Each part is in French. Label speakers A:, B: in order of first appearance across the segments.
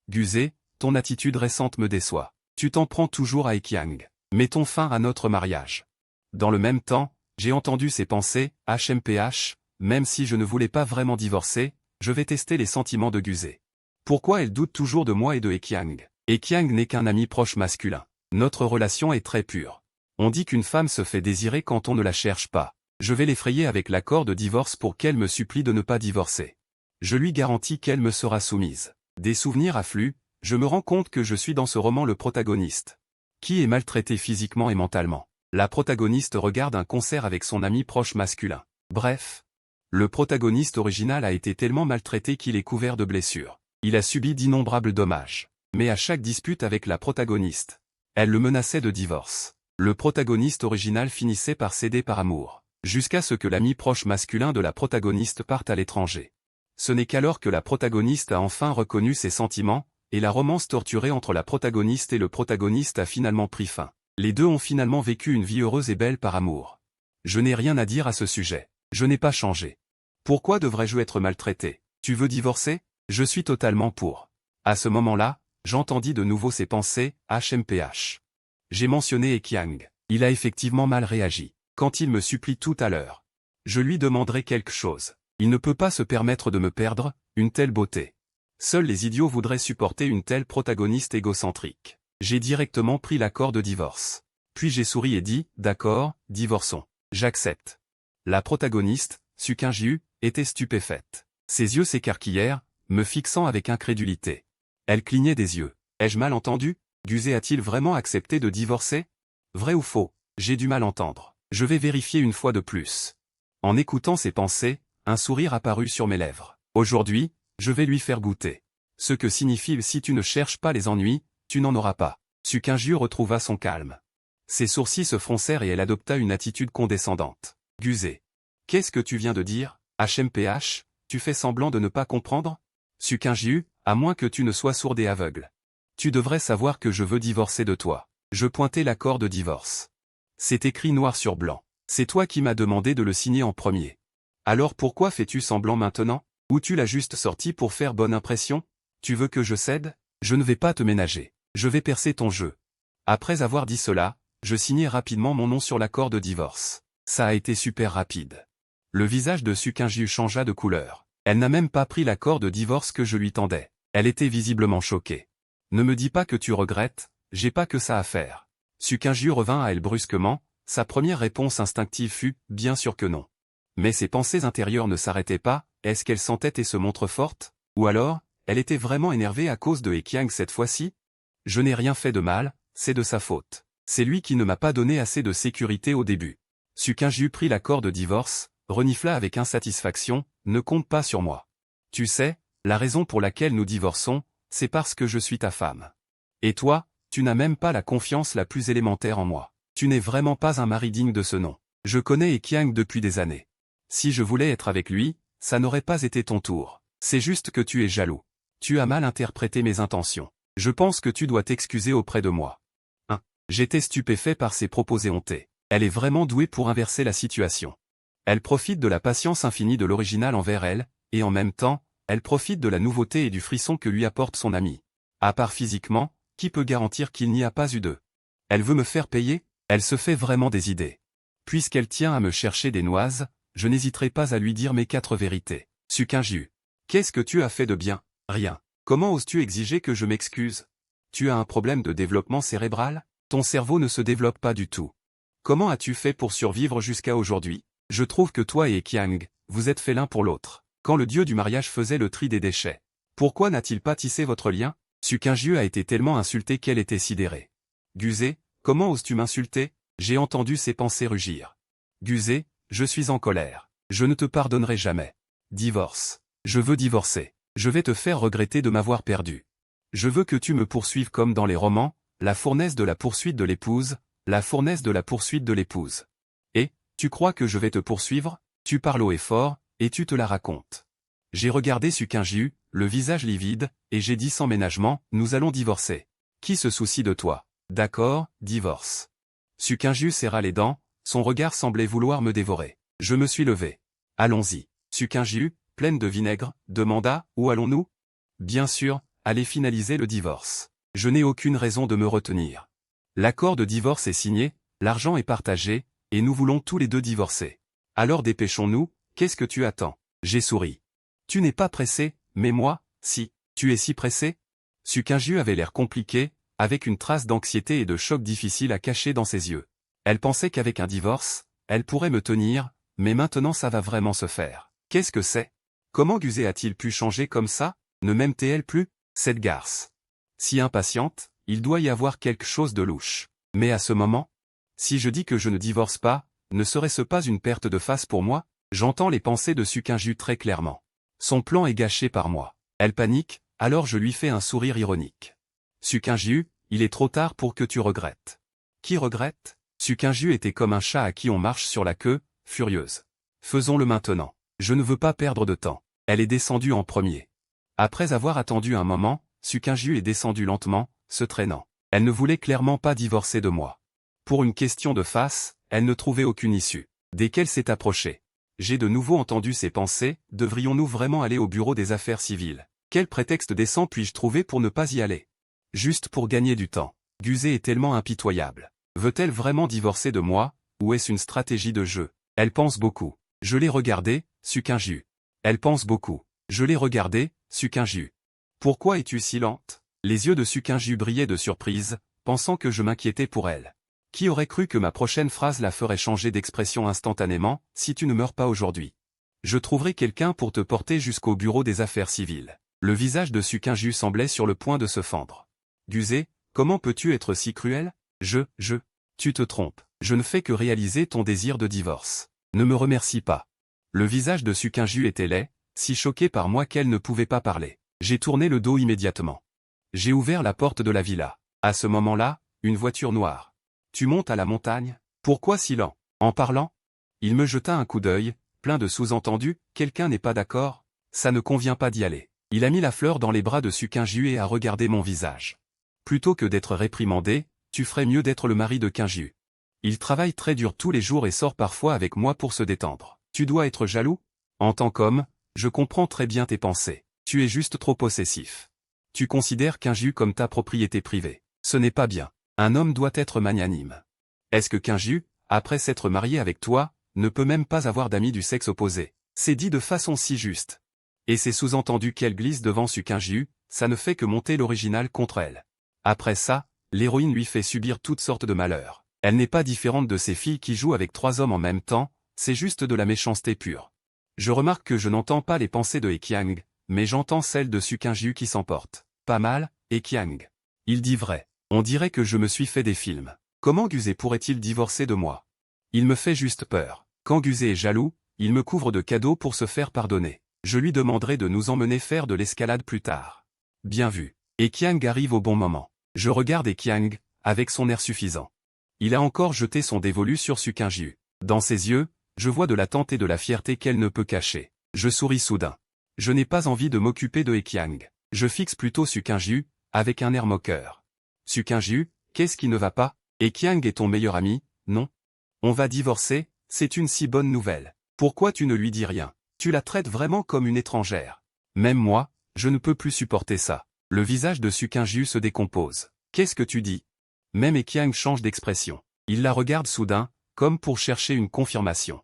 A: Guzé, ton attitude récente me déçoit. Tu t'en prends toujours à Ekyang. Mettons fin à notre mariage. Dans le même temps, j'ai entendu ses pensées, HMPH, même si je ne voulais pas vraiment divorcer, je vais tester les sentiments de Guzé. Pourquoi elle doute toujours de moi et de Ekyang? Ekyang n'est qu'un ami proche masculin. Notre relation est très pure. On dit qu'une femme se fait désirer quand on ne la cherche pas. Je vais l'effrayer avec l'accord de divorce pour qu'elle me supplie de ne pas divorcer. Je lui garantis qu'elle me sera soumise. Des souvenirs affluent, je me rends compte que je suis dans ce roman le protagoniste. Qui est maltraité physiquement et mentalement. La protagoniste regarde un concert avec son ami proche masculin. Bref. Le protagoniste original a été tellement maltraité qu'il est couvert de blessures. Il a subi d'innombrables dommages. Mais à chaque dispute avec la protagoniste, elle le menaçait de divorce. Le protagoniste original finissait par céder par amour, jusqu'à ce que l'ami proche masculin de la protagoniste parte à l'étranger. Ce n'est qu'alors que la protagoniste a enfin reconnu ses sentiments, et la romance torturée entre la protagoniste et le protagoniste a finalement pris fin. Les deux ont finalement vécu une vie heureuse et belle par amour. Je n'ai rien à dire à ce sujet. Je n'ai pas changé. Pourquoi devrais-je être maltraité? Tu veux divorcer? Je suis totalement pour. À ce moment-là, j'entendis de nouveau ses pensées, HMPH. J'ai mentionné Ekyang. Il a effectivement mal réagi. Quand il me supplie tout à l'heure, je lui demanderai quelque chose. Il ne peut pas se permettre de me perdre, une telle beauté. Seuls les idiots voudraient supporter une telle protagoniste égocentrique. J'ai directement pris l'accord de divorce. Puis j'ai souri et dit, d'accord, divorçons. J'accepte. La protagoniste, Sukinjiu, était stupéfaite. Ses yeux s'écarquillèrent, me fixant avec incrédulité. Elle clignait des yeux. Ai-je mal entendu? Guzé a-t-il vraiment accepté de divorcer? Vrai ou faux? J'ai du mal entendre. Je vais vérifier une fois de plus. En écoutant ses pensées, un sourire apparut sur mes lèvres. Aujourd'hui, je vais lui faire goûter. Ce que signifie si tu ne cherches pas les ennuis, tu n'en auras pas. Sukinjiu retrouva son calme. Ses sourcils se froncèrent et elle adopta une attitude condescendante. Guzé. Qu'est-ce que tu viens de dire? HMPH, tu fais semblant de ne pas comprendre? Sukinjiu, à moins que tu ne sois sourde et aveugle. Tu devrais savoir que je veux divorcer de toi. Je pointai l'accord de divorce. C'est écrit noir sur blanc. C'est toi qui m'as demandé de le signer en premier. Alors pourquoi fais-tu semblant maintenant? Ou tu l'as juste sorti pour faire bonne impression? Tu veux que je cède? Je ne vais pas te ménager. Je vais percer ton jeu. Après avoir dit cela, je signai rapidement mon nom sur l'accord de divorce. Ça a été super rapide. Le visage de Sukinjiu changea de couleur. Elle n'a même pas pris l'accord de divorce que je lui tendais. Elle était visiblement choquée. Ne me dis pas que tu regrettes, j'ai pas que ça à faire. Sukinjiu revint à elle brusquement, sa première réponse instinctive fut « bien sûr que non ». Mais ses pensées intérieures ne s'arrêtaient pas, est-ce qu'elle sentait et se montre forte? Ou alors, elle était vraiment énervée à cause de Ekyang cette fois-ci? Je n'ai rien fait de mal, c'est de sa faute. C'est lui qui ne m'a pas donné assez de sécurité au début. Sukinjiu prit l'accord de divorce, renifla avec insatisfaction, ne compte pas sur moi. Tu sais, la raison pour laquelle nous divorçons, c'est parce que je suis ta femme. Et toi, tu n'as même pas la confiance la plus élémentaire en moi. Tu n'es vraiment pas un mari digne de ce nom. Je connais Ekyang depuis des années. Si je voulais être avec lui, ça n'aurait pas été ton tour. C'est juste que tu es jaloux. Tu as mal interprété mes intentions. Je pense que tu dois t'excuser auprès de moi. 1. J'étais stupéfait par ses propos éhontés. Elle est vraiment douée pour inverser la situation. Elle profite de la patience infinie de l'original envers elle, et en même temps, elle profite de la nouveauté et du frisson que lui apporte son ami. À part physiquement, qui peut garantir qu'il n'y a pas eu d'eux? Elle veut me faire payer? Elle se fait vraiment des idées. Puisqu'elle tient à me chercher des noises, je n'hésiterai pas à lui dire mes 4 vérités. Sukinjiu. Qu'est-ce que tu as fait de bien? Rien. Comment oses-tu exiger que je m'excuse? Tu as un problème de développement cérébral? Ton cerveau ne se développe pas du tout. Comment as-tu fait pour survivre jusqu'à aujourd'hui? Je trouve que toi et Ekyang, vous êtes faits l'un pour l'autre. Quand le dieu du mariage faisait le tri des déchets, pourquoi n'a-t-il pas tissé votre lien? Sukinjiu a été tellement insultée qu'elle était sidérée. Guzé, comment oses-tu m'insulter? J'ai entendu ses pensées rugir. Guzé, je suis en colère. Je ne te pardonnerai jamais. Divorce. Je veux divorcer. Je vais te faire regretter de m'avoir perdu. Je veux que tu me poursuives comme dans les romans, la fournaise de la poursuite de l'épouse, la fournaise de la poursuite de l'épouse. Et, tu crois que je vais te poursuivre? Tu parles haut et fort, et tu te la racontes. J'ai regardé Sukinjiu, le visage livide, et j'ai dit sans ménagement, nous allons divorcer. Qui se soucie de toi? D'accord, divorce. Sukinjiu serra les dents, son regard semblait vouloir me dévorer. Je me suis levé. Allons-y. Sukinjiu, pleine de vinaigre, demanda, où allons-nous? Bien sûr, allait finaliser le divorce. Je n'ai aucune raison de me retenir. L'accord de divorce est signé, l'argent est partagé, et nous voulons tous les deux divorcer. Alors dépêchons-nous, qu'est-ce que tu attends? J'ai souri. Tu n'es pas pressé, mais moi, si. Tu es si pressé? Su Kyung-ju avait l'air compliqué, avec une trace d'anxiété et de choc difficile à cacher dans ses yeux. Elle pensait qu'avec un divorce, elle pourrait me tenir, mais maintenant ça va vraiment se faire. Qu'est-ce que c'est? Comment Guzé a-t-il pu changer comme ça? Ne m'aime-t-elle plus? Cette garce. Si impatiente, il doit y avoir quelque chose de louche. Mais à ce moment, si je dis que je ne divorce pas, ne serait-ce pas une perte de face pour moi? J'entends les pensées de Su Kyung-ju très clairement. Son plan est gâché par moi. Elle panique, alors je lui fais un sourire ironique. Su Kyung-ju, il est trop tard pour que tu regrettes. Qui regrette? Su Kyung-ju était comme un chat à qui on marche sur la queue, furieuse. Faisons-le maintenant. Je ne veux pas perdre de temps. Elle est descendue en premier. Après avoir attendu un moment, Su Kyung-ju est descendue lentement, se traînant. Elle ne voulait clairement pas divorcer de moi. Pour une question de face, elle ne trouvait aucune issue. Dès qu'elle s'est approchée, j'ai de nouveau entendu ses pensées, devrions-nous vraiment aller au bureau des affaires civiles? Quel prétexte décent puis-je trouver pour ne pas y aller? Juste pour gagner du temps. Guzé est tellement impitoyable. Veut-elle vraiment divorcer de moi, ou est-ce une stratégie de jeu? Elle pense beaucoup. Je l'ai regardée, Su Kyung-ju. Elle pense beaucoup. Je l'ai regardée, Su Kyung-ju. Pourquoi es-tu si lente? Les yeux de Su Kyung-ju brillaient de surprise, pensant que je m'inquiétais pour elle. Qui aurait cru que ma prochaine phrase la ferait changer d'expression instantanément, si tu ne meurs pas aujourd'hui? Je trouverai quelqu'un pour te porter jusqu'au bureau des affaires civiles. Le visage de Su Kyung-ju semblait sur le point de se fendre. Guzé, comment peux-tu être si cruel? Tu te trompes. Je ne fais que réaliser ton désir de divorce. Ne me remercie pas. Le visage de Su Kyung-ju était laid, si choqué par moi qu'elle ne pouvait pas parler. J'ai tourné le dos immédiatement. J'ai ouvert la porte de la villa. À ce moment-là, une voiture noire. Tu montes à la montagne? Pourquoi si lent? En parlant? Il me jeta un coup d'œil, plein de sous-entendus, quelqu'un n'est pas d'accord? Ça ne convient pas d'y aller. Il a mis la fleur dans les bras de Su Kyung-ju et a regardé mon visage. Plutôt que d'être réprimandé, tu ferais mieux d'être le mari de Kyung-ju. Il travaille très dur tous les jours et sort parfois avec moi pour se détendre. Tu dois être jaloux? En tant qu'homme, je comprends très bien tes pensées. Tu es juste trop possessif. Tu considères Kyung-ju comme ta propriété privée. Ce n'est pas bien. Un homme doit être magnanime. Est-ce que Kyung-ju, après s'être marié avec toi, ne peut même pas avoir d'amis du sexe opposé? C'est dit de façon si juste. Et c'est sous-entendu qu'elle glisse devant Su Kyung-ju, ça ne fait que monter l'original contre elle. Après ça, l'héroïne lui fait subir toutes sortes de malheurs. Elle n'est pas différente de ces filles qui jouent avec 3 hommes en même temps, c'est juste de la méchanceté pure. Je remarque que je n'entends pas les pensées de Hye-kyang, mais j'entends celles de Su Kyung-ju qui s'emportent. Pas mal, Hye-kyang. Il dit vrai. On dirait que je me suis fait des films. Comment Guzé pourrait-il divorcer de moi? Il me fait juste peur. Quand Guzé est jaloux, il me couvre de cadeaux pour se faire pardonner. Je lui demanderai de nous emmener faire de l'escalade plus tard. Bien vu. Hye-kyang arrive au bon moment. Je regarde Hye-kyang, avec son air suffisant. Il a encore jeté son dévolu sur Su Kyung-ju. Dans ses yeux, je vois de l'attente et de la fierté qu'elle ne peut cacher. Je souris soudain. Je n'ai pas envie de m'occuper de Hye-kyang. Je fixe plutôt Su Kyung-ju, avec un air moqueur. Su Kyung-ju, qu'est-ce qui ne va pas? Hye-kyang est ton meilleur ami, non? On va divorcer, c'est une si bonne nouvelle. Pourquoi tu ne lui dis rien? Tu la traites vraiment comme une étrangère. Même moi, je ne peux plus supporter ça. Le visage de Su Kyung-ju se décompose. Qu'est-ce que tu dis? Même Hye-kyang change d'expression. Il la regarde soudain, comme pour chercher une confirmation.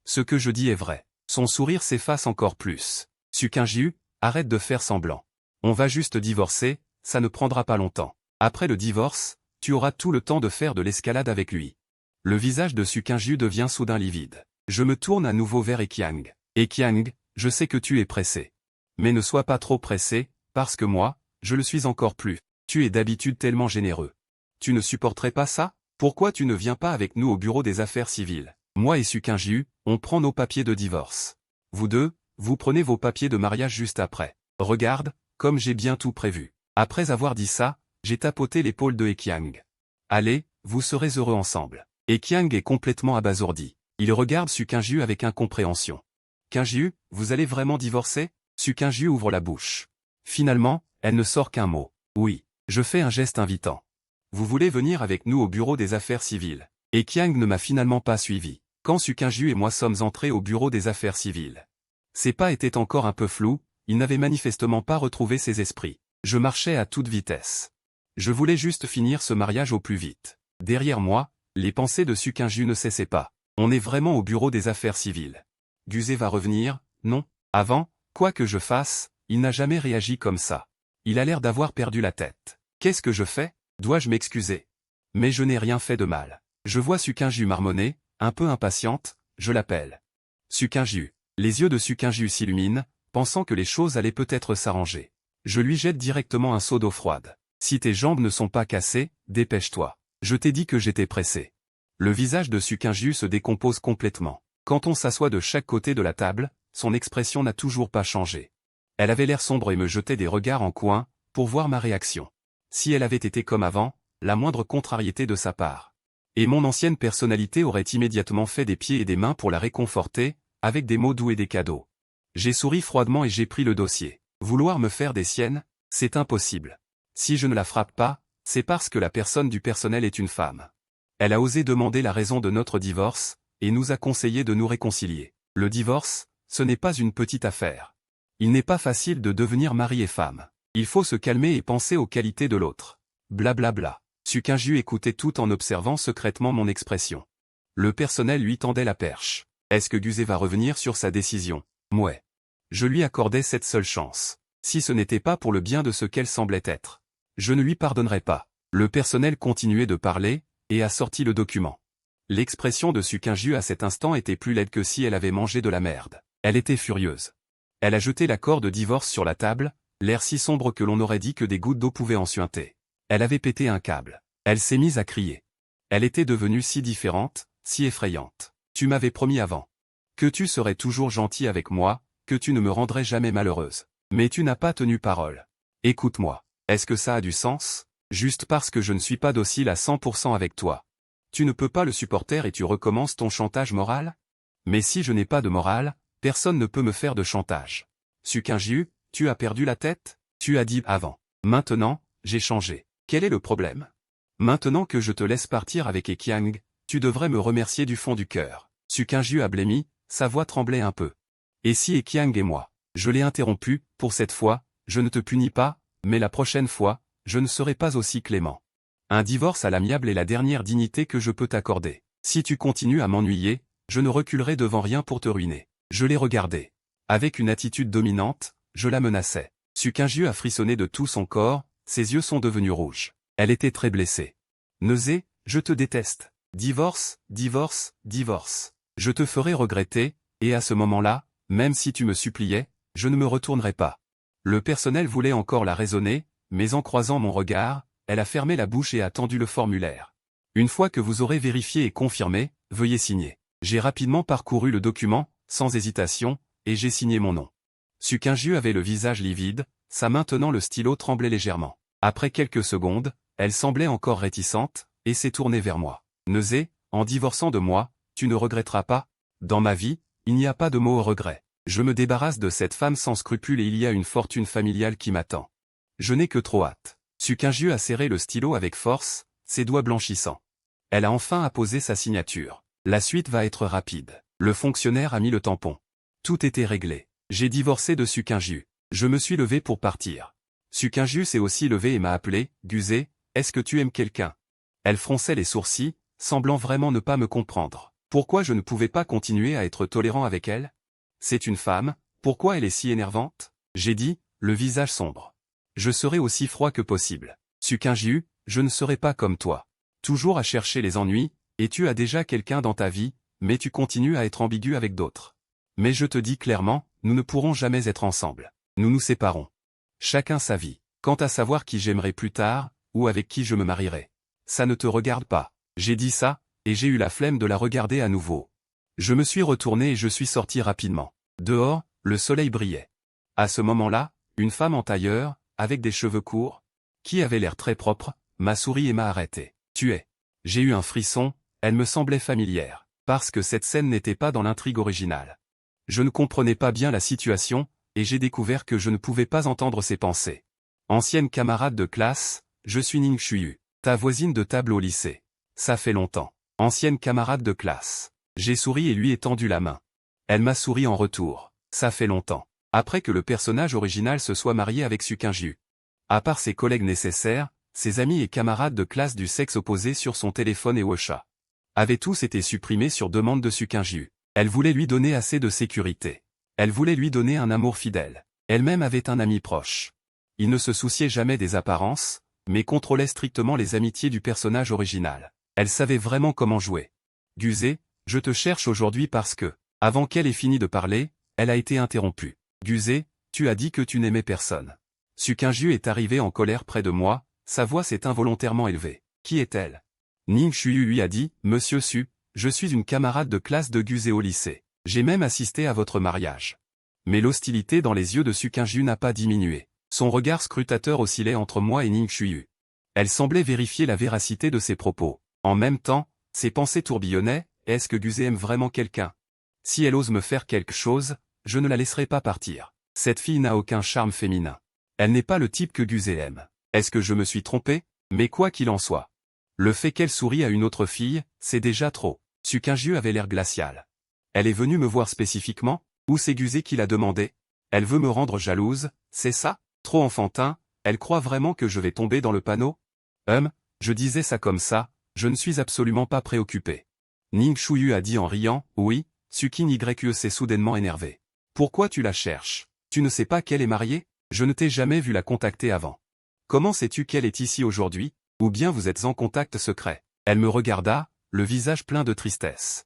A: Ce que je dis est vrai. Son sourire s'efface encore plus. Su Kyung-ju, arrête de faire semblant. On va juste divorcer, ça ne prendra pas longtemps. Après le divorce, tu auras tout le temps de faire de l'escalade avec lui. Le visage de Su Kyung-ju devient soudain livide. Je me tourne à nouveau vers Hye-kyang. Hye-kyang, je sais que tu es pressé. Mais ne sois pas trop pressé, parce que moi, je le suis encore plus. Tu es d'habitude tellement généreux. Tu ne supporterais pas ça? Pourquoi tu ne viens pas avec nous au bureau des affaires civiles? Moi et Su Kyung-ju, on prend nos papiers de divorce. Vous deux, vous prenez vos papiers de mariage juste après. Regarde, comme j'ai bien tout prévu. Après avoir dit ça, j'ai tapoté l'épaule de Hye-kyang. Allez, vous serez heureux ensemble. Hye-kyang est complètement abasourdi. Il regarde Su Kyung-ju avec incompréhension. Kyung-ju, vous allez vraiment divorcer? Su Kyung-ju ouvre la bouche. Finalement, elle ne sort qu'un mot. Oui. Je fais un geste invitant. Vous voulez venir avec nous au bureau des affaires civiles? Hye-kyang ne m'a finalement pas suivi. Quand Su Kyung-ju et moi sommes entrés au bureau des affaires civiles. Ses pas étaient encore un peu flous, il n'avait manifestement pas retrouvé ses esprits. Je marchais à toute vitesse. Je voulais juste finir ce mariage au plus vite. Derrière moi, les pensées de Sukinju ne cessaient pas. On est vraiment au bureau des affaires civiles. Guzé va revenir, non? Avant, quoi que je fasse, il n'a jamais réagi comme ça. Il a l'air d'avoir perdu la tête. Qu'est-ce que je fais? Dois-je m'excuser? Mais je n'ai rien fait de mal. Je vois Sukinju marmonner, un peu impatiente, je l'appelle. Sukinju. Les yeux de Sukinju s'illuminent, pensant que les choses allaient peut-être s'arranger. Je lui jette directement un seau d'eau froide. Si tes jambes ne sont pas cassées, dépêche-toi. Je t'ai dit que j'étais pressé. Le visage de Sukinju se décompose complètement. Quand on s'assoit de chaque côté de la table, son expression n'a toujours pas changé. Elle avait l'air sombre et me jetait des regards en coin, pour voir ma réaction. Si elle avait été comme avant, la moindre contrariété de sa part. Et mon ancienne personnalité aurait immédiatement fait des pieds et des mains pour la réconforter, avec des mots doux et des cadeaux. J'ai souri froidement et j'ai pris le dossier. Vouloir me faire des siennes, c'est impossible. Si je ne la frappe pas, c'est parce que la personne du personnel est une femme. Elle a osé demander la raison de notre divorce, et nous a conseillé de nous réconcilier. Le divorce, ce n'est pas une petite affaire. Il n'est pas facile de devenir mari et femme. Il faut se calmer et penser aux qualités de l'autre. Blablabla. Sukinju écoutait tout en observant secrètement mon expression. Le personnel lui tendait la perche. Est-ce que Guzé va revenir sur sa décision? Mouais. Je lui accordais cette seule chance. Si ce n'était pas pour le bien de ce qu'elle semblait être. Je ne lui pardonnerais pas. Le personnel continuait de parler, et a sorti le document. L'expression de Sukinju à cet instant était plus laide que si elle avait mangé de la merde. Elle était furieuse. Elle a jeté l'accord de divorce sur la table, l'air si sombre que l'on aurait dit que des gouttes d'eau pouvaient en suinter. Elle avait pété un câble. Elle s'est mise à crier. Elle était devenue si différente, si effrayante. Tu m'avais promis avant. Que tu serais toujours gentil avec moi, que tu ne me rendrais jamais malheureuse. Mais tu n'as pas tenu parole. Écoute-moi. Est-ce que ça a du sens? Juste parce que je ne suis pas docile à 100% avec toi. Tu ne peux pas le supporter et tu recommences ton chantage moral? Mais si je n'ai pas de morale, personne ne peut me faire de chantage. Sukinju, tu as perdu la tête? Tu as dit avant. Maintenant, j'ai changé. Quel est le problème? Maintenant que je te laisse partir avec Ekyang, tu devrais me remercier du fond du cœur. Sukinju a blêmi, sa voix tremblait un peu. Et si Ekyang et moi? Je l'ai interrompu, pour cette fois, je ne te punis pas, mais la prochaine fois, je ne serai pas aussi clément. Un divorce à l'amiable est la dernière dignité que je peux t'accorder. Si tu continues à m'ennuyer, je ne reculerai devant rien pour te ruiner. Je l'ai regardée. Avec une attitude dominante, je la menaçais. Sukinju a frissonné de tout son corps, ses yeux sont devenus rouges. Elle était très blessée. Neuzé, je te déteste. Divorce, divorce, divorce. Je te ferai regretter, et à ce moment-là, même si tu me suppliais, je ne me retournerai pas. Le personnel voulait encore la raisonner, mais en croisant mon regard, elle a fermé la bouche et a tendu le formulaire. Une fois que vous aurez vérifié et confirmé, veuillez signer. J'ai rapidement parcouru le document, sans hésitation, et j'ai signé mon nom. Sukinju avait le visage livide, sa main tenant le stylo tremblait légèrement. Après quelques secondes, elle semblait encore réticente, et s'est tournée vers moi. Neuzé, en divorçant de moi, tu ne regretteras pas? Dans ma vie, il n'y a pas de mot au regret. Je me débarrasse de cette femme sans scrupules et il y a une fortune familiale qui m'attend. Je n'ai que trop hâte. Sukinju a serré le stylo avec force, ses doigts blanchissants. Elle a enfin apposé sa signature. La suite va être rapide. Le fonctionnaire a mis le tampon. Tout était réglé. J'ai divorcé de Sukinju. Je me suis levé pour partir. Sukinju s'est aussi levé et m'a appelé, Guzé, est-ce que tu aimes quelqu'un? Elle fronçait les sourcils, semblant vraiment ne pas me comprendre. Pourquoi je ne pouvais pas continuer à être tolérant avec elle? C'est une femme, pourquoi elle est si énervante? J'ai dit, le visage sombre. Je serai aussi froid que possible. Sukinju, je ne serai pas comme toi. Toujours à chercher les ennuis, et tu as déjà quelqu'un dans ta vie, mais tu continues à être ambigu avec d'autres. Mais je te dis clairement, nous ne pourrons jamais être ensemble. Nous nous séparons. Chacun sa vie. Quant à savoir qui j'aimerai plus tard, ou avec qui je me marierai. Ça ne te regarde pas. J'ai dit ça, et j'ai eu la flemme de la regarder à nouveau. Je me suis retourné et je suis sorti rapidement. Dehors, le soleil brillait. À ce moment-là, une femme en tailleur, avec des cheveux courts, qui avait l'air très propre, m'a souri et m'a arrêté. Tu es. J'ai eu un frisson, elle me semblait familière, parce que cette scène n'était pas dans l'intrigue originale. Je ne comprenais pas bien la situation, et j'ai découvert que je ne pouvais pas entendre ses pensées. Ancienne camarade de classe, je suis Ning Shuyu, ta voisine de table au lycée. Ça fait longtemps. Ancienne camarade de classe. J'ai souri et lui ai tendu la main. Elle m'a souri en retour. Ça fait longtemps. Après que le personnage original se soit marié avec Sukinju. À part ses collègues nécessaires, ses amis et camarades de classe du sexe opposé sur son téléphone et WhatsApp avaient tous été supprimés sur demande de Sukinju. Elle voulait lui donner assez de sécurité. Elle voulait lui donner un amour fidèle. Elle-même avait un ami proche. Il ne se souciait jamais des apparences, mais contrôlait strictement les amitiés du personnage original. Elle savait vraiment comment jouer. Guzé, je te cherche aujourd'hui parce que, avant qu'elle ait fini de parler, elle a été interrompue. Guzé, tu as dit que tu n'aimais personne. Sukinju est arrivé en colère près de moi, sa voix s'est involontairement élevée. Qui est-elle? Ning Shuyu lui a dit, Monsieur Su, je suis une camarade de classe de Guzé au lycée. J'ai même assisté à votre mariage. Mais l'hostilité dans les yeux de Sukinju n'a pas diminué. Son regard scrutateur oscillait entre moi et Ning Shuyu. Elle semblait vérifier la véracité de ses propos. En même temps, ses pensées tourbillonnaient, est-ce que Guzé aime vraiment quelqu'un? Si elle ose me faire quelque chose, je ne la laisserai pas partir. Cette fille n'a aucun charme féminin. Elle n'est pas le type que Guzé aime. Est-ce que je me suis trompé? Mais quoi qu'il en soit. Le fait qu'elle sourie à une autre fille, c'est déjà trop. Sukinju avait l'air glacial. Elle est venue me voir spécifiquement, ou c'est Guzé qui l'a demandé? Elle veut me rendre jalouse, c'est ça? Trop enfantin, elle croit vraiment que je vais tomber dans le panneau? Je disais ça comme ça, je ne suis absolument pas préoccupé. Ning Shuyu a dit en riant, oui, Sukin YE s'est soudainement énervé. Pourquoi tu la cherches? Tu ne sais pas qu'elle est mariée? Je ne t'ai jamais vu la contacter avant. Comment sais-tu qu'elle est ici aujourd'hui? Ou bien vous êtes en contact secret? Elle me regarda, le visage plein de tristesse.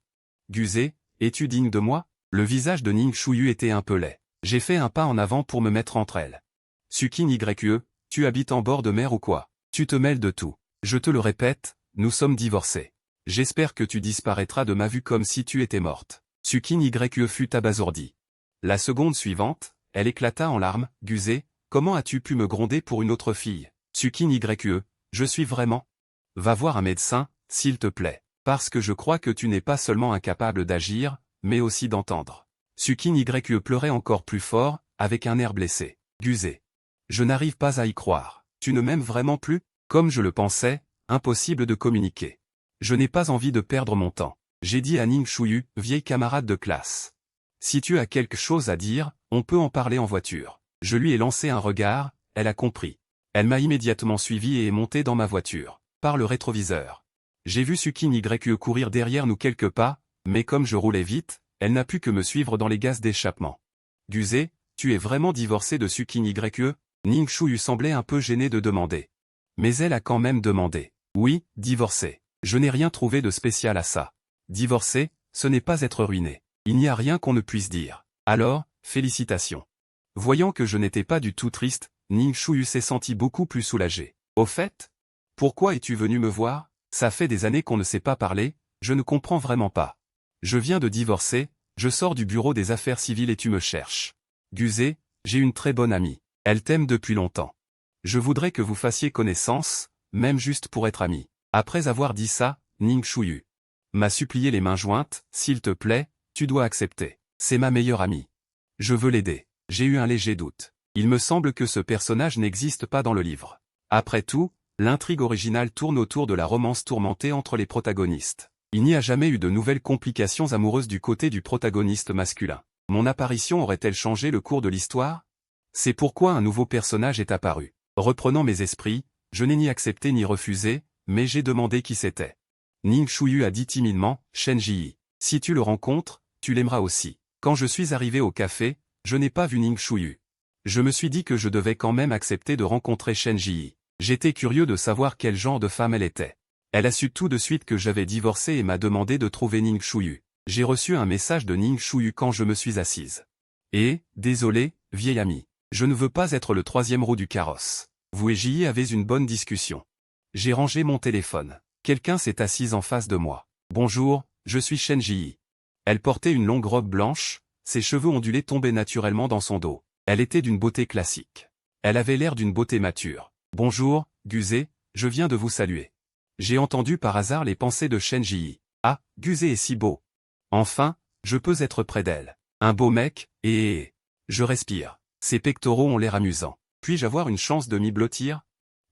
A: Guzé, es-tu digne de moi? Le visage de Ning Shuyu était un peu laid. J'ai fait un pas en avant pour me mettre entre elles. Sukin YE, tu habites en bord de mer ou quoi? Tu te mêles de tout. Je te le répète, nous sommes divorcés. J'espère que tu disparaîtras de ma vue comme si tu étais morte. Sukin YE fut abasourdi. La seconde suivante, elle éclata en larmes, Guzé, comment as-tu pu me gronder pour une autre fille? Sukin YE, je suis vraiment. Va voir un médecin, s'il te plaît. Parce que je crois que tu n'es pas seulement incapable d'agir, mais aussi d'entendre. Sukin YE pleurait encore plus fort, avec un air blessé. Guzé. Je n'arrive pas à y croire. Tu ne m'aimes vraiment plus? Comme je le pensais, impossible de communiquer. Je n'ai pas envie de perdre mon temps. J'ai dit à Ning Shuyu, vieille camarade de classe. Si tu as quelque chose à dire, on peut en parler en voiture. Je lui ai lancé un regard, elle a compris. Elle m'a immédiatement suivi et est montée dans ma voiture, par le rétroviseur. J'ai vu Sukin YE courir derrière nous quelques pas, mais comme je roulais vite, elle n'a pu que me suivre dans les gaz d'échappement. Guzé, tu es vraiment divorcé de Sukin YE? Ning Shuyu semblait un peu gêné de demander. Mais elle a quand même demandé. Oui, divorcé. Je n'ai rien trouvé de spécial à ça. Divorcé, ce n'est pas être ruiné. Il n'y a rien qu'on ne puisse dire. Alors, félicitations. Voyant que je n'étais pas du tout triste, Ning Shuyu s'est senti beaucoup plus soulagé. Au fait? Pourquoi es-tu venu me voir? Ça fait des années qu'on ne s'est pas parlé, je ne comprends vraiment pas. Je viens de divorcer, je sors du bureau des affaires civiles et tu me cherches. Guzé, j'ai une très bonne amie. Elle t'aime depuis longtemps. Je voudrais que vous fassiez connaissance, même juste pour être amis. Après avoir dit ça, Ning Shuyu m'a supplié les mains jointes, s'il te plaît, tu dois accepter. C'est ma meilleure amie. Je veux l'aider. J'ai eu un léger doute. Il me semble que ce personnage n'existe pas dans le livre. Après tout, l'intrigue originale tourne autour de la romance tourmentée entre les protagonistes. Il n'y a jamais eu de nouvelles complications amoureuses du côté du protagoniste masculin. Mon apparition aurait-elle changé le cours de l'histoire? C'est pourquoi un nouveau personnage est apparu. Reprenant mes esprits, je n'ai ni accepté ni refusé, mais j'ai demandé qui c'était. Ning Shuyu a dit timidement, Shen Ji. Si tu le rencontres, tu l'aimeras aussi. Quand je suis arrivé au café, je n'ai pas vu Ning Shuyu. Je me suis dit que je devais quand même accepter de rencontrer Shen Ji. J'étais curieux de savoir quel genre de femme elle était. Elle a su tout de suite que j'avais divorcé et m'a demandé de trouver Ning Shuyu. J'ai reçu un message de Ning Shuyu quand je me suis assise. Désolé, vieille amie. Je ne veux pas être le troisième roue du carrosse. Vous et Ji avez une bonne discussion. J'ai rangé mon téléphone. Quelqu'un s'est assis en face de moi. Bonjour, je suis Shen Ji. Elle portait une longue robe blanche, ses cheveux ondulés tombaient naturellement dans son dos. Elle était d'une beauté classique. Elle avait l'air d'une beauté mature. Bonjour, Guzé, je viens de vous saluer. J'ai entendu par hasard les pensées de Shen Ji. Ah, Guzé est si beau. Enfin, je peux être près d'elle. Un beau mec, et... Je respire. Ses pectoraux ont l'air amusants. Puis-je avoir une chance de m'y blottir?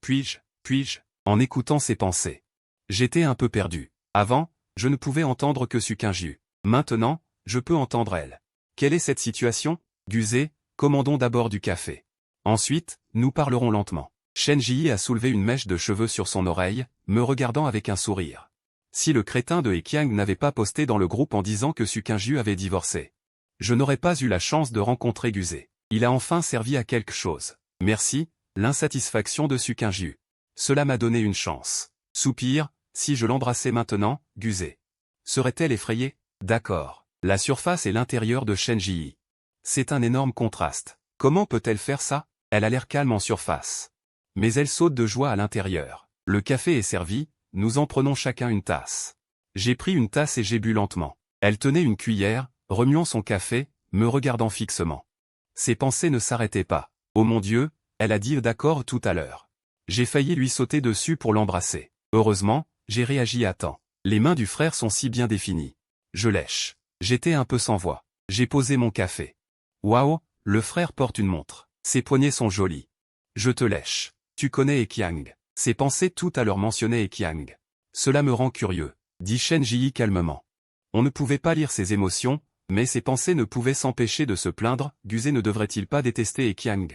A: Puis-je, en écoutant ses pensées. J'étais un peu perdu. Avant, je ne pouvais entendre que Sukinju. Maintenant, je peux entendre elle. Quelle est cette situation? Guzé, commandons d'abord du café. Ensuite, nous parlerons lentement. Shen Ji a soulevé une mèche de cheveux sur son oreille, me regardant avec un sourire. Si le crétin de Heqiang n'avait pas posté dans le groupe en disant que Su Qingju avait divorcé, je n'aurais pas eu la chance de rencontrer Guzé. Il a enfin servi à quelque chose. Merci, l'insatisfaction de Su Qingju. Cela m'a donné une chance. Soupir, si je l'embrassais maintenant, Guzé. Serait-elle effrayée? D'accord. La surface et l'intérieur de Shen Ji. C'est un énorme contraste. Comment peut-elle faire ça? Elle a l'air calme en surface. Mais elle saute de joie à l'intérieur. Le café est servi, nous en prenons chacun une tasse. J'ai pris une tasse et j'ai bu lentement. Elle tenait une cuillère, remuant son café, me regardant fixement. Ses pensées ne s'arrêtaient pas. Oh mon Dieu, elle a dit d'accord tout à l'heure. J'ai failli lui sauter dessus pour l'embrasser. Heureusement, j'ai réagi à temps. Les mains du frère sont si bien définies. Je lèche. J'étais un peu sans voix. J'ai posé mon café. Waouh, le frère porte une montre. Ses poignets sont jolis. Je te lèche. Tu connais Heqiang. Ses pensées tout à l'heure mentionnaient Heqiang. Cela me rend curieux, dit Shen Ji calmement. On ne pouvait pas lire ses émotions, mais ses pensées ne pouvaient s'empêcher de se plaindre. Guzé ne devrait-il pas détester Heqiang?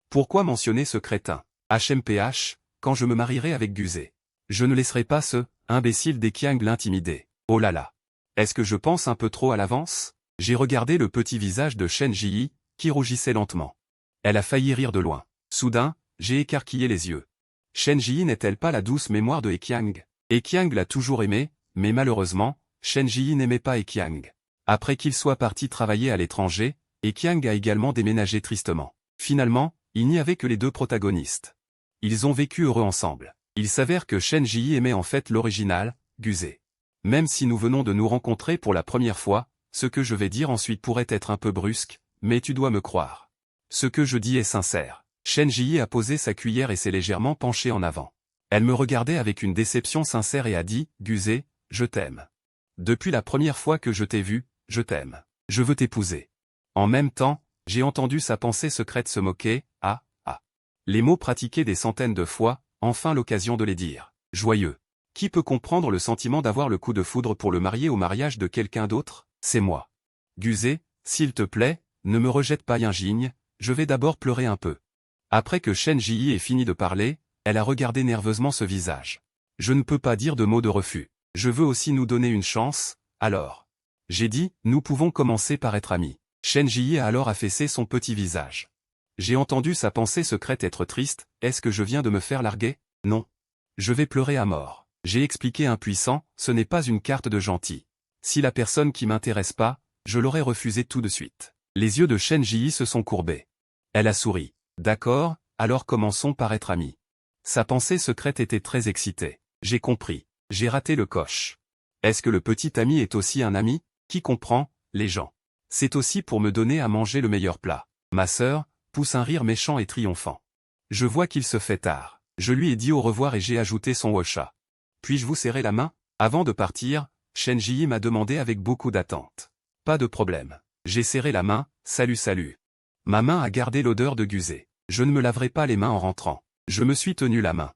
A: Pourquoi mentionner ce crétin? HMPH, quand je me marierai avec Guzé. Je ne laisserai pas ce imbécile d'Heqiang l'intimider. Oh là là. Est-ce que je pense un peu trop à l'avance? J'ai regardé le petit visage de Shen Ji, qui rougissait lentement. Elle a failli rire de loin. Soudain, j'ai écarquillé les yeux. Shen Ji n'est-elle pas la douce mémoire de Heqiang? Heqiang l'a toujours aimée, mais malheureusement, Shen Ji n'aimait pas Heqiang. Après qu'il soit parti travailler à l'étranger, Heqiang a également déménagé tristement. Finalement, il n'y avait que les deux protagonistes. Ils ont vécu heureux ensemble. Il s'avère que Shen Ji aimait en fait l'original, Guzé. Même si nous venons de nous rencontrer pour la première fois, ce que je vais dire ensuite pourrait être un peu brusque, mais tu dois me croire. Ce que je dis est sincère. Shen Ji a posé sa cuillère et s'est légèrement penchée en avant. Elle me regardait avec une déception sincère et a dit, Guzé, je t'aime. Depuis la première fois que je t'ai vu, je t'aime. Je veux t'épouser. En même temps, j'ai entendu sa pensée secrète se moquer, Les mots pratiqués des centaines de fois, enfin l'occasion de les dire. Joyeux. Qui peut comprendre le sentiment d'avoir le coup de foudre pour le marier au mariage de quelqu'un d'autre? C'est moi. Guzé, s'il te plaît, ne me rejette pas Yinjing, je vais d'abord pleurer un peu. Après que Shen Ji ait fini de parler, elle a regardé nerveusement ce visage. Je ne peux pas dire de mots de refus. Je veux aussi nous donner une chance, alors. J'ai dit, nous pouvons commencer par être amis. Shen Ji a alors affaissé son petit visage. J'ai entendu sa pensée secrète être triste, est-ce que je viens de me faire larguer? Non. Je vais pleurer à mort. J'ai expliqué impuissant, ce n'est pas une carte de gentil. Si la personne qui m'intéresse pas, je l'aurais refusée tout de suite. Les yeux de Shen Ji se sont courbés. Elle a souri. D'accord, alors commençons par être amis. Sa pensée secrète était très excitée. J'ai compris. J'ai raté le coche. Est-ce que le petit ami est aussi un ami? Qui comprend, les gens? C'est aussi pour me donner à manger le meilleur plat. Ma sœur pousse un rire méchant et triomphant. Je vois qu'il se fait tard. Je lui ai dit au revoir et j'ai ajouté son washa. Puis-je vous serrer la main? Avant de partir, Shen Ji m'a demandé avec beaucoup d'attente. Pas de problème. J'ai serré la main, salut salut. Ma main a gardé l'odeur de Guzé. Je ne me laverai pas les mains en rentrant. Je me suis tenu la main.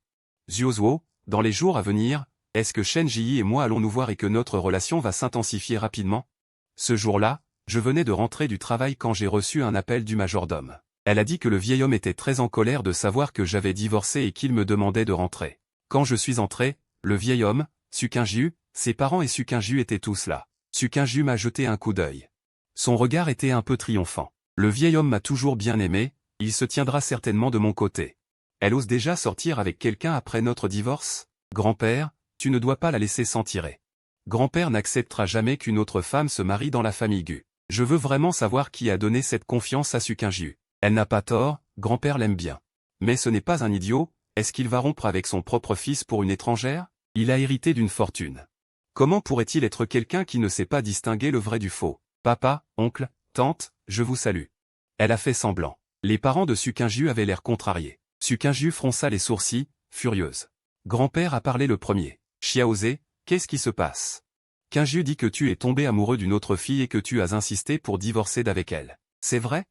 A: Zuozuo, dans les jours à venir, est-ce que Shen Ji et moi allons nous voir et que notre relation va s'intensifier rapidement? Ce jour-là, je venais de rentrer du travail quand j'ai reçu un appel du majordome. Elle a dit que le vieil homme était très en colère de savoir que j'avais divorcé et qu'il me demandait de rentrer. Quand je suis entré, le vieil homme, Su Qingju, ses parents et Su Qingju étaient tous là. Su Qingju m'a jeté un coup d'œil. Son regard était un peu triomphant. Le vieil homme m'a toujours bien aimé, il se tiendra certainement de mon côté. Elle ose déjà sortir avec quelqu'un après notre divorce? Grand-père, tu ne dois pas la laisser s'en tirer. Grand-père n'acceptera jamais qu'une autre femme se marie dans la famille Gu. Je veux vraiment savoir qui a donné cette confiance à Su Qingju. Elle n'a pas tort, grand-père l'aime bien. Mais ce n'est pas un idiot, est-ce qu'il va rompre avec son propre fils pour une étrangère? Il a hérité d'une fortune. Comment pourrait-il être quelqu'un qui ne sait pas distinguer le vrai du faux? Papa, oncle, tante, je vous salue. Elle a fait semblant. Les parents de Su Qingju avaient l'air contrariés. Su Qingju fronça les sourcils, furieuse. Grand-père a parlé le premier. Xiaozé, qu'est-ce qui se passe? Qingju dit que tu es tombé amoureux d'une autre fille et que tu as insisté pour divorcer d'avec elle. C'est vrai?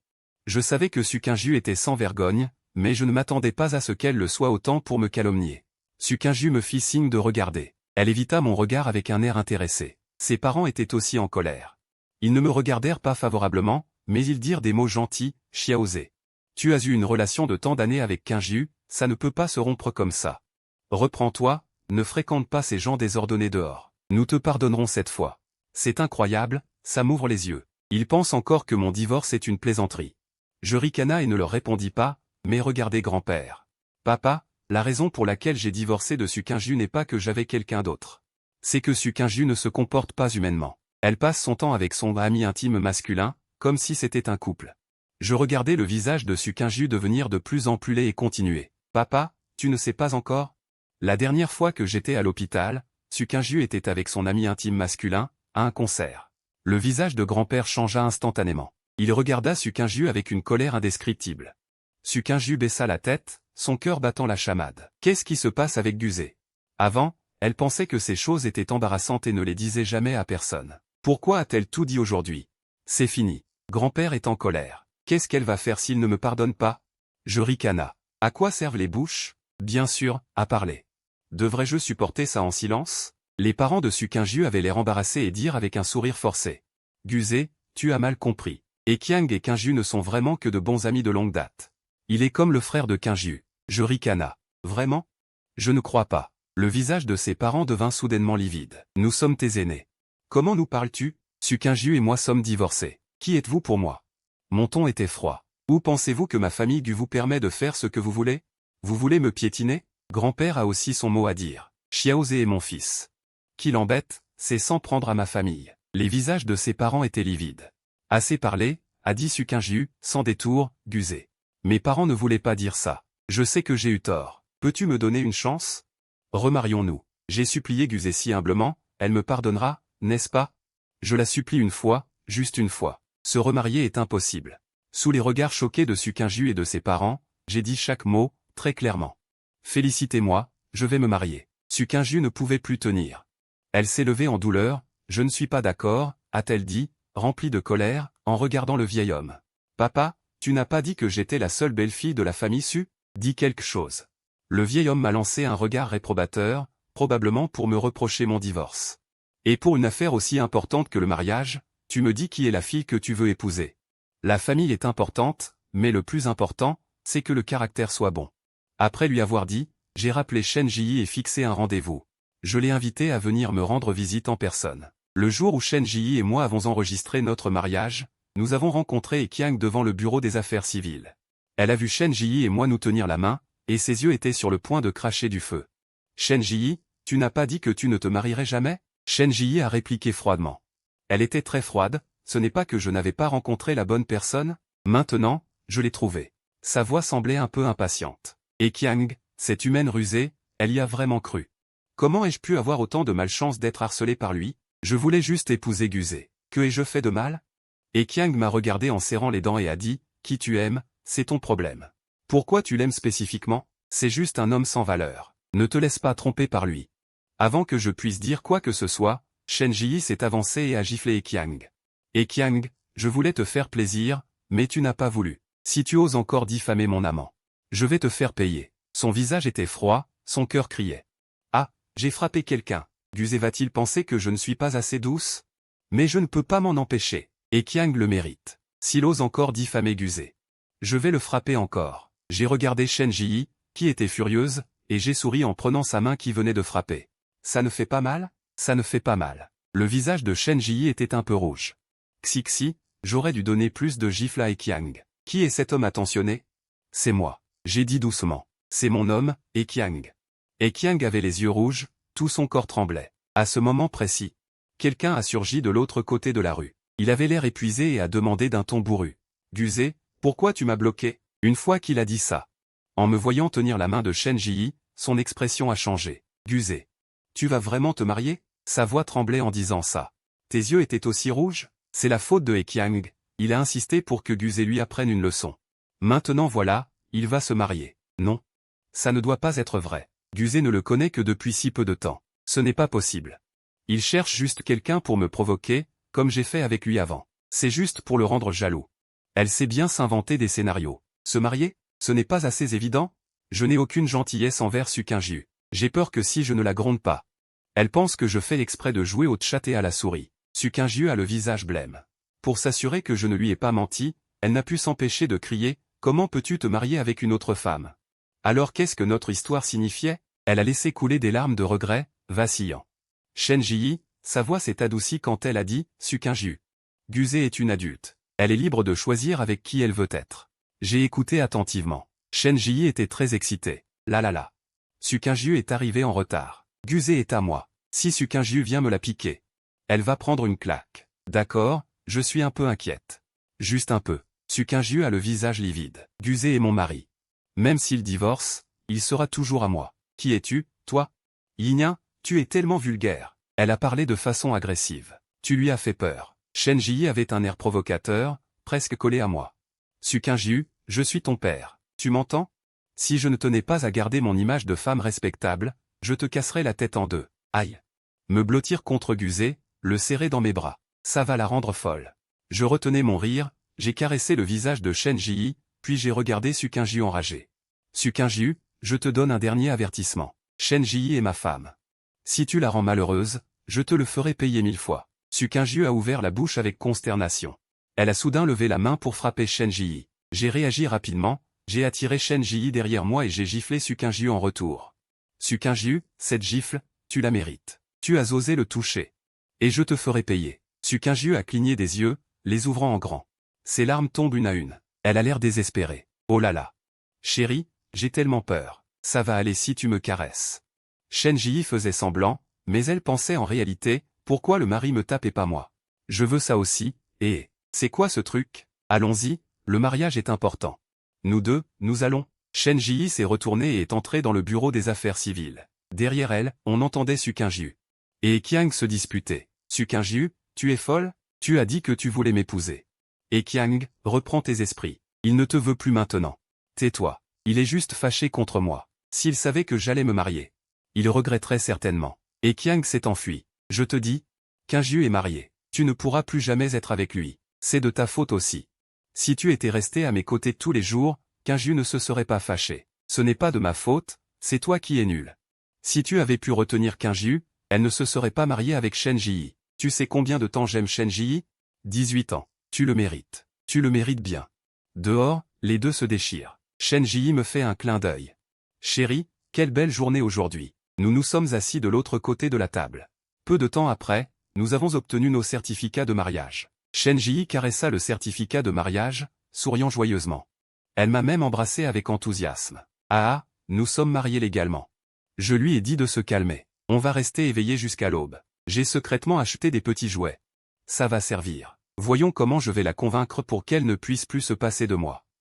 A: Je savais que Su Qingju était sans vergogne, mais je ne m'attendais pas à ce qu'elle le soit autant pour me calomnier. Su Qingju me fit signe de regarder. Elle évita mon regard avec un air intéressé. Ses parents étaient aussi en colère. Ils ne me regardèrent pas favorablement, mais ils dirent des mots gentils, Xiaozé. Tu as eu une relation de tant d'années avec Qingju, ça ne peut pas se rompre comme ça. Reprends-toi, ne fréquente pas ces gens désordonnés dehors. Nous te pardonnerons cette fois. C'est incroyable, ça m'ouvre les yeux. Ils pensent encore que mon divorce est une plaisanterie. Je ricana et ne leur répondis pas, mais regardez grand-père. Papa, la raison pour laquelle j'ai divorcé de Sukinju n'est pas que j'avais quelqu'un d'autre. C'est que Sukinju ne se comporte pas humainement. Elle passe son temps avec son ami intime masculin, comme si c'était un couple. Je regardais le visage de Sukinju devenir de plus en plus laid et continuer. Papa, tu ne sais pas encore? La dernière fois que j'étais à l'hôpital, Sukinju était avec son ami intime masculin, à un concert. Le visage de grand-père changea instantanément. Il regarda Sukinju avec une colère indescriptible. Sukinju baissa la tête, son cœur battant la chamade. Qu'est-ce qui se passe avec Guzé? Avant, elle pensait que ces choses étaient embarrassantes et ne les disait jamais à personne. Pourquoi a-t-elle tout dit aujourd'hui? C'est fini. Grand-père est en colère. Qu'est-ce qu'elle va faire s'il ne me pardonne pas? Je ricana. À quoi servent les bouches? Bien sûr, à parler. Devrais-je supporter ça en silence? Les parents de Sukinju avaient l'air embarrassés et dirent avec un sourire forcé. Guzé, tu as mal compris. Et Kiang et Kinju ne sont vraiment que de bons amis de longue date. Il est comme le frère de Kinju. Je ricana. Vraiment? Je ne crois pas. Le visage de ses parents devint soudainement livide. Nous sommes tes aînés. Comment nous parles-tu? Sukinju et moi sommes divorcés. Qui êtes-vous pour moi? Mon ton était froid. Où pensez-vous que ma famille vous permet de faire ce que vous voulez? Vous voulez me piétiner? Grand-père a aussi son mot à dire. Xiaozé est mon fils. Qui l'embête, c'est s'en prendre à ma famille. Les visages de ses parents étaient livides. Assez parlé, a dit Sukinju, sans détour, Guzé. Mes parents ne voulaient pas dire ça. Je sais que j'ai eu tort. Peux-tu me donner une chance? Remarions-nous. J'ai supplié Guzé si humblement, elle me pardonnera, n'est-ce pas? Je la supplie une fois, juste une fois. Se remarier est impossible. Sous les regards choqués de Sukinju et de ses parents, j'ai dit chaque mot, très clairement. Félicitez-moi, je vais me marier. Sukinju ne pouvait plus tenir. Elle s'est levée en douleur, je ne suis pas d'accord, a-t-elle dit, remplie de colère, en regardant le vieil homme. Papa, tu n'as pas dit que j'étais la seule belle-fille de la famille Su? Dis quelque chose. Le vieil homme m'a lancé un regard réprobateur, probablement pour me reprocher mon divorce. Et pour une affaire aussi importante que le mariage, tu me dis qui est la fille que tu veux épouser. La famille est importante, mais le plus important, c'est que le caractère soit bon. Après lui avoir dit, j'ai rappelé Shen Ji et fixé un rendez-vous. Je l'ai invité à venir me rendre visite en personne. Le jour où Shen Ji et moi avons enregistré notre mariage, nous avons rencontré Kiang devant le bureau des affaires civiles. Elle a vu Shen Ji et moi nous tenir la main, et ses yeux étaient sur le point de cracher du feu. Shen Ji, tu n'as pas dit que tu ne te marierais jamais? Shen Ji a répliqué froidement. Elle était très froide, ce n'est pas que je n'avais pas rencontré la bonne personne, maintenant, je l'ai trouvée. Sa voix semblait un peu impatiente. Et Kiang, cette humaine rusée, elle y a vraiment cru. Comment ai-je pu avoir autant de malchance d'être harcelé par lui? Je voulais juste épouser Guzé. Que ai-je fait de mal? Et Kiang m'a regardé en serrant les dents et a dit, qui tu aimes, c'est ton problème. Pourquoi tu l'aimes spécifiquement? C'est juste un homme sans valeur. Ne te laisse pas tromper par lui. Avant que je puisse dire quoi que ce soit, Shen Ji s'est avancé et a giflé Kiang. Et Kiang, je voulais te faire plaisir, mais tu n'as pas voulu. Si tu oses encore diffamer mon amant, je vais te faire payer. Son visage était froid, son cœur criait. Ah, j'ai frappé quelqu'un. Guzé va-t-il penser que je ne suis pas assez douce? Mais je ne peux pas m'en empêcher. Et Kiang le mérite. S'il ose encore diffamer Guzé, je vais le frapper encore. J'ai regardé Shen Ji, qui était furieuse, et j'ai souri en prenant sa main qui venait de frapper. Ça ne fait pas mal? Ça ne fait pas mal. Le visage de Shen Ji était un peu rouge. Xixi, j'aurais dû donner plus de gifles à Kiang. Qui est cet homme attentionné? C'est moi. J'ai dit doucement. C'est mon homme, Kiang. Kiang avait les yeux rouges, tout son corps tremblait. À ce moment précis, quelqu'un a surgi de l'autre côté de la rue. Il avait l'air épuisé et a demandé d'un ton bourru. Guzé, pourquoi tu m'as bloqué? Une fois qu'il a dit ça. En me voyant tenir la main de Shen Ji, son expression a changé. Guzé, tu vas vraiment te marier? Sa voix tremblait en disant ça. Tes yeux étaient aussi rouges? C'est la faute de Kiang, il a insisté pour que Guzé lui apprenne une leçon. Maintenant voilà, il va se marier. Non. Ça ne doit pas être vrai. Guzé ne le connaît que depuis si peu de temps. Ce n'est pas possible. Il cherche juste quelqu'un pour me provoquer, comme j'ai fait avec lui avant. C'est juste pour le rendre jaloux. Elle sait bien s'inventer des scénarios. Se marier? Ce n'est pas assez évident? Je n'ai aucune gentillesse envers Sukinju. J'ai peur que si je ne la gronde pas. Elle pense que je fais exprès de jouer au chat et à la souris. Sukinju a le visage blême. Pour s'assurer que je ne lui ai pas menti, elle n'a pu s'empêcher de crier, comment peux-tu te marier avec une autre femme? Alors qu'est-ce que notre histoire signifiait? Elle a laissé couler des larmes de regret, vacillant. Shen Ji, sa voix s'est adoucie quand elle a dit « Sukinju. Guze est une adulte. Elle est libre de choisir avec qui elle veut être. » J'ai écouté attentivement. Shen Ji était très excité. La la la. Sukinju est arrivé en retard. Guze est à moi. Si Sukinju vient me la piquer, elle va prendre une claque. D'accord, je suis un peu inquiète. Juste un peu. Sukinju a le visage livide. Guze est mon mari. Même s'il divorce, il sera toujours à moi. Qui es-tu, toi? Yinyan, tu es tellement vulgaire. Elle a parlé de façon agressive. Tu lui as fait peur. Shen Ji avait un air provocateur, presque collé à moi. Sukinju, je suis ton père. Tu m'entends? Si je ne tenais pas à garder mon image de femme respectable, je te casserais la tête en deux. Aïe. Me blottir contre Guze, le serrer dans mes bras. Ça va la rendre folle. Je retenais mon rire, j'ai caressé le visage de Shen Ji, puis j'ai regardé Sukinju enragé. Sukinju, je te donne un dernier avertissement. Shen Ji est ma femme. Si tu la rends malheureuse, je te le ferai payer 1000 fois. Sukinju a ouvert la bouche avec consternation. Elle a soudain levé la main pour frapper Shen Ji. J'ai réagi rapidement, j'ai attiré Shen Ji derrière moi et j'ai giflé Sukinju en retour. Sukinju, cette gifle, tu la mérites. Tu as osé le toucher. Et je te ferai payer. Sukinju a cligné des yeux, les ouvrant en grand. Ses larmes tombent une à une. Elle a l'air désespérée. Oh là là. Chérie, j'ai tellement peur. Ça va aller si tu me caresses. Shen Ji faisait semblant, mais elle pensait en réalité, pourquoi le mari me tape et pas moi? Je veux ça aussi, et c'est quoi ce truc? Allons-y, le mariage est important. Nous deux, nous allons. Shen Ji s'est retournée et est entrée dans le bureau des affaires civiles. Derrière elle, on entendait Sukinju et Qiang se disputer. Sukinju, tu es folle? Tu as dit que tu voulais m'épouser. Et Qiang, reprends tes esprits. Il ne te veut plus maintenant. Tais-toi. Il est juste fâché contre moi. S'il savait que j'allais me marier, il regretterait certainement. Et Qiang s'est enfui. Je te dis, Qingju est marié. Tu ne pourras plus jamais être avec lui. C'est de ta faute aussi. Si tu étais resté à mes côtés tous les jours, Qingju ne se serait pas fâché. Ce n'est pas de ma faute, c'est toi qui es nul. Si tu avais pu retenir Qingju, elle ne se serait pas mariée avec Shen Ji. Tu sais combien de temps j'aime Shen Ji? 18 ans. Tu le mérites. Tu le mérites bien. Dehors, les deux se déchirent. Shen Ji me fait un clin d'œil. Chérie, quelle belle journée aujourd'hui. Nous nous sommes assis de l'autre côté de la table. Peu de temps après, nous avons obtenu nos certificats de mariage. Shen Ji caressa le certificat de mariage, souriant joyeusement. Elle m'a même embrassé avec enthousiasme. Ah, nous sommes mariés légalement. Je lui ai dit de se calmer. On va rester éveillé jusqu'à l'aube. J'ai secrètement acheté des petits jouets. Ça va servir. Voyons comment je vais la convaincre pour qu'elle ne puisse plus se passer de moi.